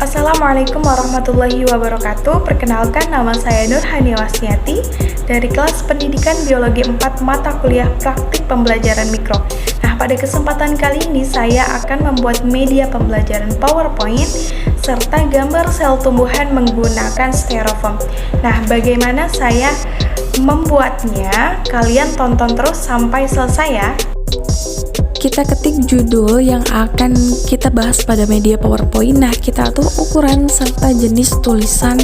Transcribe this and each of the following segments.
Assalamualaikum warahmatullahi wabarakatuh. Perkenalkan, nama saya Nurhani Wasniati dari kelas Pendidikan Biologi 4 mata kuliah Praktik Pembelajaran Mikro. Nah, pada kesempatan kali ini saya akan membuat media pembelajaran PowerPoint serta gambar sel tumbuhan menggunakan styrofoam. Nah, bagaimana saya membuatnya? Kalian tonton terus sampai selesai ya. Kita ketik judul yang akan kita bahas pada media PowerPoint. Nah, kita atur ukuran serta jenis tulisan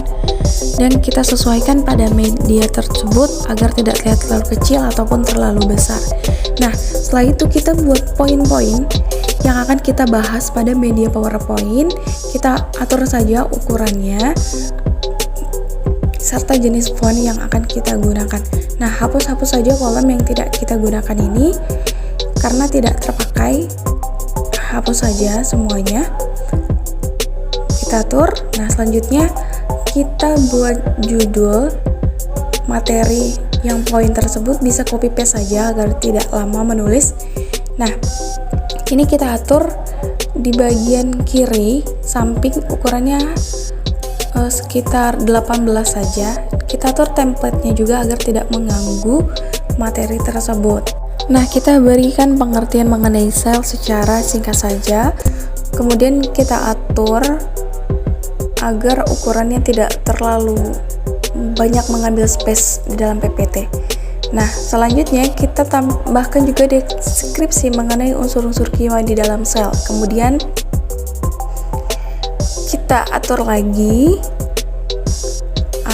dan kita sesuaikan pada media tersebut agar tidak terlihat terlalu kecil ataupun terlalu besar. Nah, setelah itu kita buat poin-poin yang akan kita bahas pada media PowerPoint. Kita atur saja ukurannya serta jenis font yang akan kita gunakan. Nah, hapus-hapus saja kolom yang tidak kita gunakan ini karena tidak terpakai. Hapus saja semuanya, kita atur. Nah, selanjutnya kita buat judul materi yang poin tersebut, bisa copy paste saja agar tidak lama menulis. Nah, ini kita atur di bagian kiri samping, ukurannya sekitar 18 saja. Kita atur template-nya juga agar tidak mengganggu materi tersebut. Nah, kita berikan pengertian mengenai sel secara singkat saja. Kemudian kita atur agar ukurannya tidak terlalu banyak mengambil space di dalam PPT. Nah, selanjutnya kita tambahkan juga deskripsi mengenai unsur-unsur kimia di dalam sel. Kemudian kita atur lagi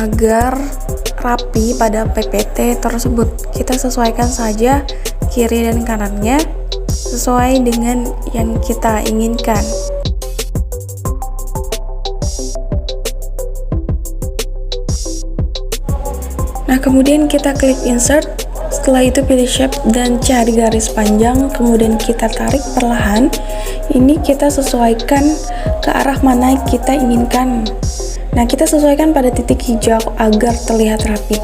agar rapi pada PPT tersebut. Kita sesuaikan saja kiri dan kanannya sesuai dengan yang kita inginkan. Nah, kemudian kita klik insert. Setelah itu pilih shape dan cari garis panjang, kemudian kita tarik perlahan. Ini kita sesuaikan ke arah mana kita inginkan. Nah, kita sesuaikan pada titik hijau agar terlihat rapi.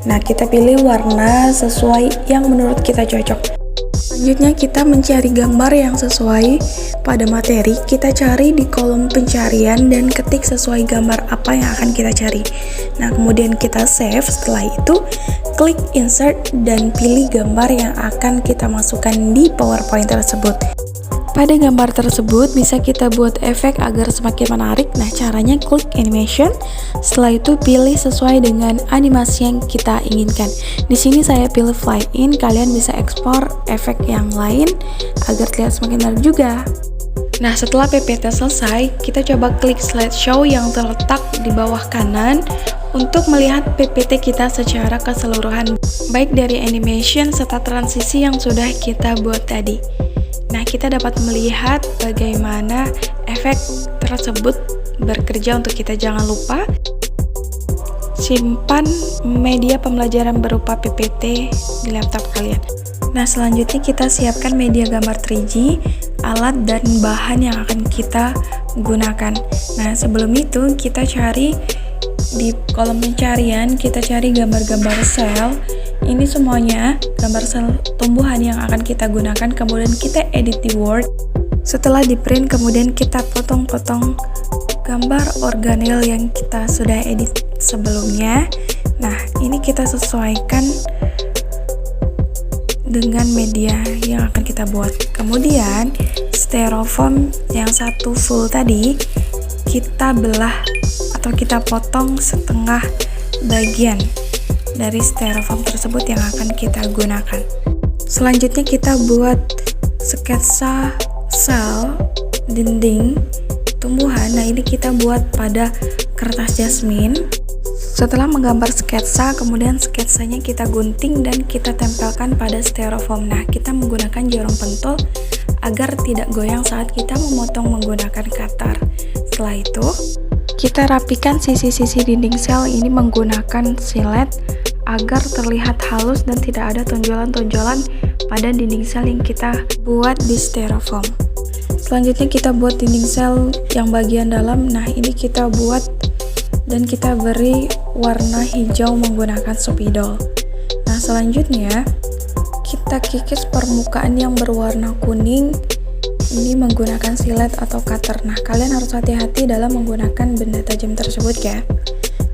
Nah, kita pilih warna sesuai yang menurut kita cocok. Selanjutnya kita mencari gambar yang sesuai pada materi. Kita cari di kolom pencarian dan ketik sesuai gambar apa yang akan kita cari. Nah, kemudian kita save. Setelah itu klik insert dan pilih gambar yang akan kita masukkan di PowerPoint tersebut. Pada gambar tersebut bisa kita buat efek agar semakin menarik. Nah, caranya klik animation. Setelah itu pilih sesuai dengan animasi yang kita inginkan. Di sini saya pilih fly in. Kalian bisa ekspor efek yang lain agar terlihat semakin menarik juga. Nah, setelah PPT selesai, kita coba klik slideshow yang terletak di bawah kanan untuk melihat PPT kita secara keseluruhan, baik dari animation serta transisi yang sudah kita buat tadi. Nah, kita dapat melihat bagaimana efek tersebut bekerja untuk kita. Jangan lupa simpan media pembelajaran berupa PPT di laptop kalian. Nah, selanjutnya kita siapkan media gambar 3G, alat dan bahan yang akan kita gunakan. Nah, sebelum itu kita cari di kolom pencarian, kita cari gambar-gambar sel. Ini semuanya gambar sel tumbuhan yang akan kita gunakan. Kemudian kita edit di Word. Setelah di print, kemudian kita potong-potong gambar organel yang kita sudah edit sebelumnya. Nah, ini kita sesuaikan dengan media yang akan kita buat. Kemudian styrofoam yang satu full tadi kita belah atau kita potong setengah bagian dari styrofoam tersebut yang akan kita gunakan. Selanjutnya kita buat sketsa sel dinding tumbuhan. Nah, ini kita buat pada kertas jasmin. Setelah menggambar sketsa, kemudian sketsanya kita gunting dan kita tempelkan pada styrofoam. Nah, kita menggunakan jarum pentul agar tidak goyang saat kita memotong menggunakan cutter. Setelah itu, kita rapikan sisi-sisi dinding sel ini menggunakan silet agar terlihat halus dan tidak ada tonjolan-tonjolan pada dinding sel yang kita buat di styrofoam. Selanjutnya kita buat dinding sel yang bagian dalam. Nah, ini kita buat dan kita beri warna hijau menggunakan spidol. Nah, selanjutnya kita kikis permukaan yang berwarna kuning ini menggunakan silet atau cutter. Nah, kalian harus hati-hati dalam menggunakan benda tajam tersebut ya.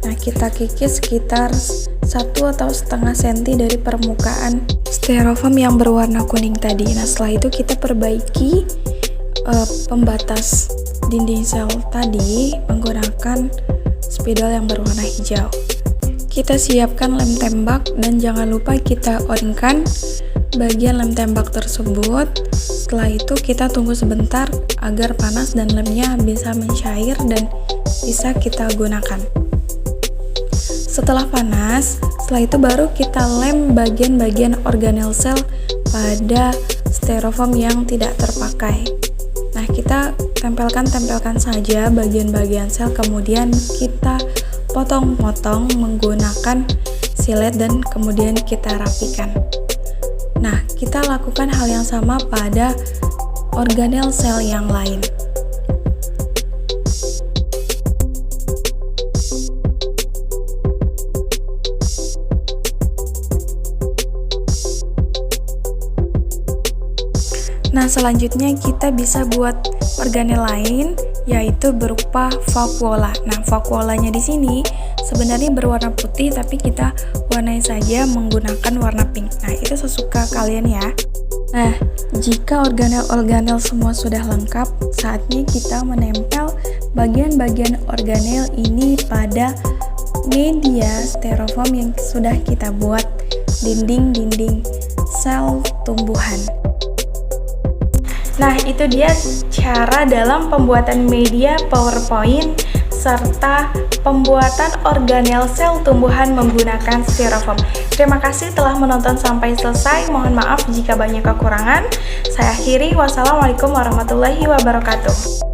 Nah, kita kikis sekitar 1 atau setengah senti dari permukaan styrofoam yang berwarna kuning tadi. Nah, setelah itu kita perbaiki pembatas dinding sel tadi menggunakan spidol yang berwarna hijau. Kita siapkan lem tembak dan jangan lupa kita on-kan bagian lem tembak tersebut. Setelah itu kita tunggu sebentar agar panas dan lemnya bisa mencair dan bisa kita gunakan. Setelah panas, setelah itu baru kita lem bagian-bagian organel sel pada styrofoam yang tidak terpakai. Nah, kita tempelkan saja bagian-bagian sel, kemudian kita potong-potong menggunakan silet dan kemudian kita rapikan. Nah, kita lakukan hal yang sama pada organel sel yang lain. Nah, selanjutnya kita bisa buat organel lain, yaitu berupa vakuola. Nah, vakuolanya di sini sebenarnya berwarna putih, tapi kita warnai saja menggunakan warna pink. Nah, itu sesuka kalian ya. Nah, jika organel-organel semua sudah lengkap, saatnya kita menempel bagian-bagian organel ini pada media styrofoam yang sudah kita buat dinding-dinding sel tumbuhan. Nah, itu dia cara dalam pembuatan media PowerPoint serta pembuatan organel sel tumbuhan menggunakan styrofoam. Terima kasih telah menonton sampai selesai. Mohon maaf jika banyak kekurangan. Saya akhiri. Wassalamualaikum warahmatullahi wabarakatuh.